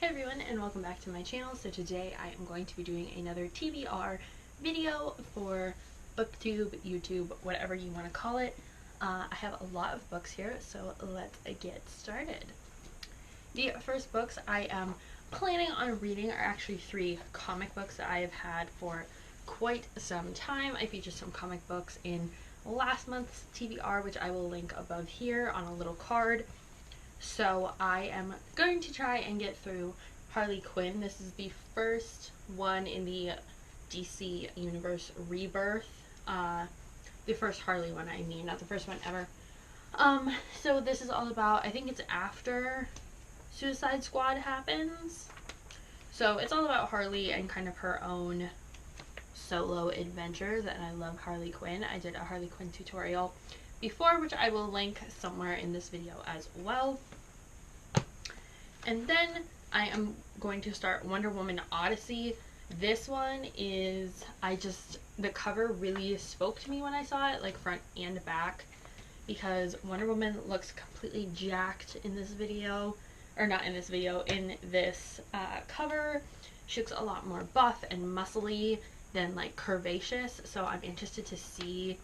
Hi everyone, and welcome back to my channel. So today I am going to be doing another TBR video for BookTube, YouTube, whatever you want to call it. I have a lot of books here, so let's get started. The first books I am planning on reading are actually three comic books that I have had for quite some time. I featured some comic books in last month's TBR, which I will link above here on a little card. So I am going to try and get through Harley Quinn. This is the first one in the DC Universe Rebirth. The first Harley one, I mean, not the first one ever. So this is all about, I think it's after Suicide Squad happens. So it's all about Harley and kind of her own solo adventures, and I love Harley Quinn. I did a Harley Quinn tutorial before, which I will link somewhere in this video as well. And then I am going to start Wonder Woman Odessey. This one is, the cover really spoke to me when I saw it, like front and back, because Wonder Woman looks completely jacked in this video, or not in this video, in this cover. She looks a lot more buff and muscly than like curvaceous, so I'm interested to see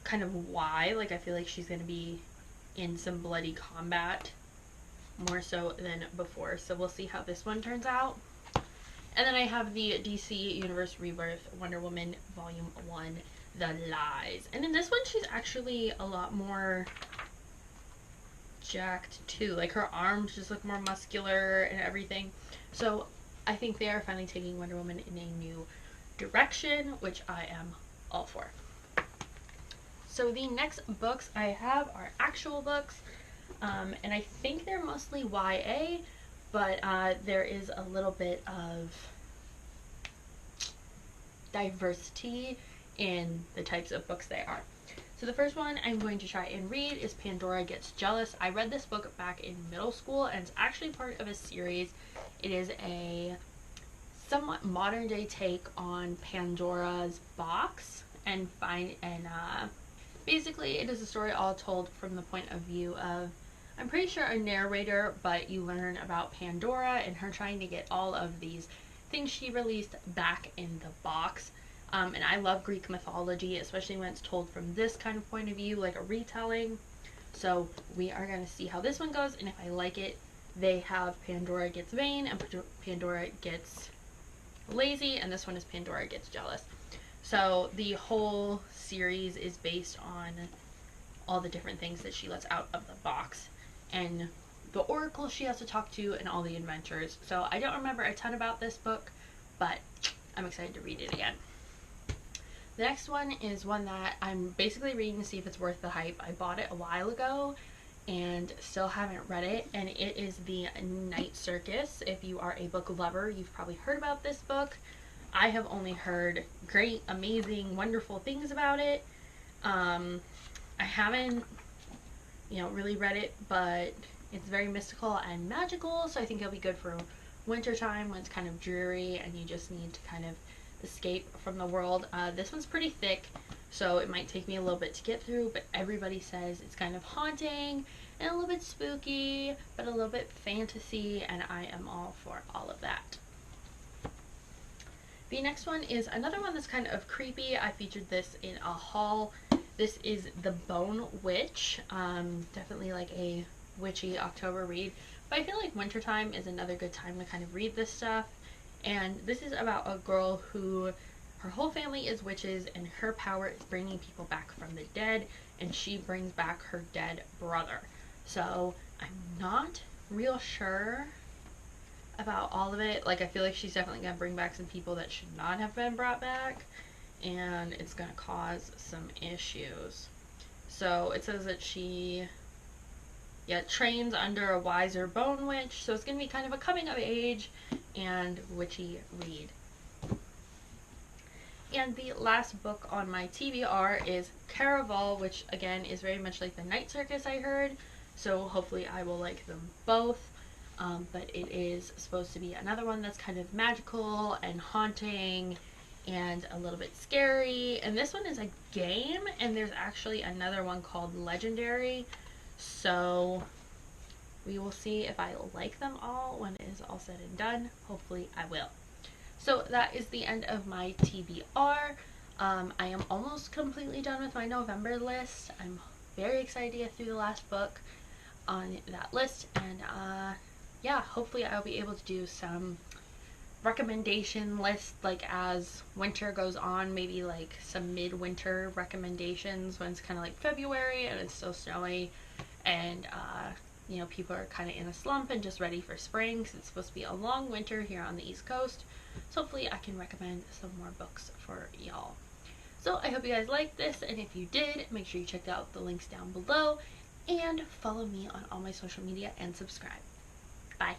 kind of why. Like, I feel like she's gonna be in some bloody combat more so than before, so we'll see how this one turns out. And then I have the DC Universe Rebirth Wonder Woman Volume 1, The Lies. And in this one, she's actually a lot more jacked too. Like, her arms just look more muscular and everything. So I think they are finally taking Wonder Woman in a new direction, which I am all for. So the next books I have are actual books, and I think they're mostly YA, but there is a little bit of diversity in the types of books they are. So the first one I'm going to try and read is Pandora Gets Jealous. I read this book back in middle school, and it's actually part of a series. It is a somewhat modern day take on Pandora's box, and basically it is a story all told from the point of view of, I'm pretty sure, a narrator, but you learn about Pandora and her trying to get all of these things she released back in the box. And I love Greek mythology, especially when it's told from this kind of point of view, like a retelling. So we are going to see how this one goes, and if I like it. They have Pandora Gets Vain and Pandora Gets Lazy, and this one is Pandora Gets Jealous. So the whole series is based on all the different things that she lets out of the box and the oracle she has to talk to and all the adventures. So I don't remember a ton about this book, but I'm excited to read it again. The next one is one that I'm basically reading to see if it's worth the hype. I bought it a while ago and still haven't read it, and it is the Night Circus. If you are a book lover, you've probably heard about this book. I have only heard great, amazing, wonderful things about it. I haven't, really read it, but it's very mystical and magical, so I think it'll be good for winter time when it's kind of dreary and you just need to kind of escape from the world. This one's pretty thick, so it might take me a little bit to get through, but everybody says it's kind of haunting and a little bit spooky, but a little bit fantasy, and I am all for all of that. The next one is another one that's kind of creepy. I featured this in a haul. This is The Bone Witch. Definitely like a witchy October read, but I feel like wintertime is another good time to kind of read this stuff. And this is about a girl who, her whole family is witches, and her power is bringing people back from the dead, and she brings back her dead brother. So I'm not real sure about all of it. Like, I feel like she's definitely gonna bring back some people that should not have been brought back, and it's gonna cause some issues. So it says that she trains under a wiser bone witch, so it's gonna be kind of a coming of age and witchy read. And the last book on my TBR is Caraval, which again is very much like the Night Circus, I heard, so hopefully I will like them both. But it is supposed to be another one that's kind of magical and haunting and a little bit scary. And this one is a game, and there's actually another one called Legendary. So We will see if I like them all when it is all said and done. Hopefully I will. So that is the end of my TBR. I am almost completely done with my November list. I'm very excited to get through the last book on that list, and yeah, hopefully I'll be able to do some recommendation list like as winter goes on, maybe like some midwinter recommendations when it's kind of like February and it's still snowy, and you know, people are kind of in a slump and just ready for spring because it's supposed to be a long winter here on the East Coast. So hopefully I can recommend some more books for y'all. So I hope you guys liked this, and if you did, make sure you check out the links down below and follow me on all my social media and subscribe. Bye.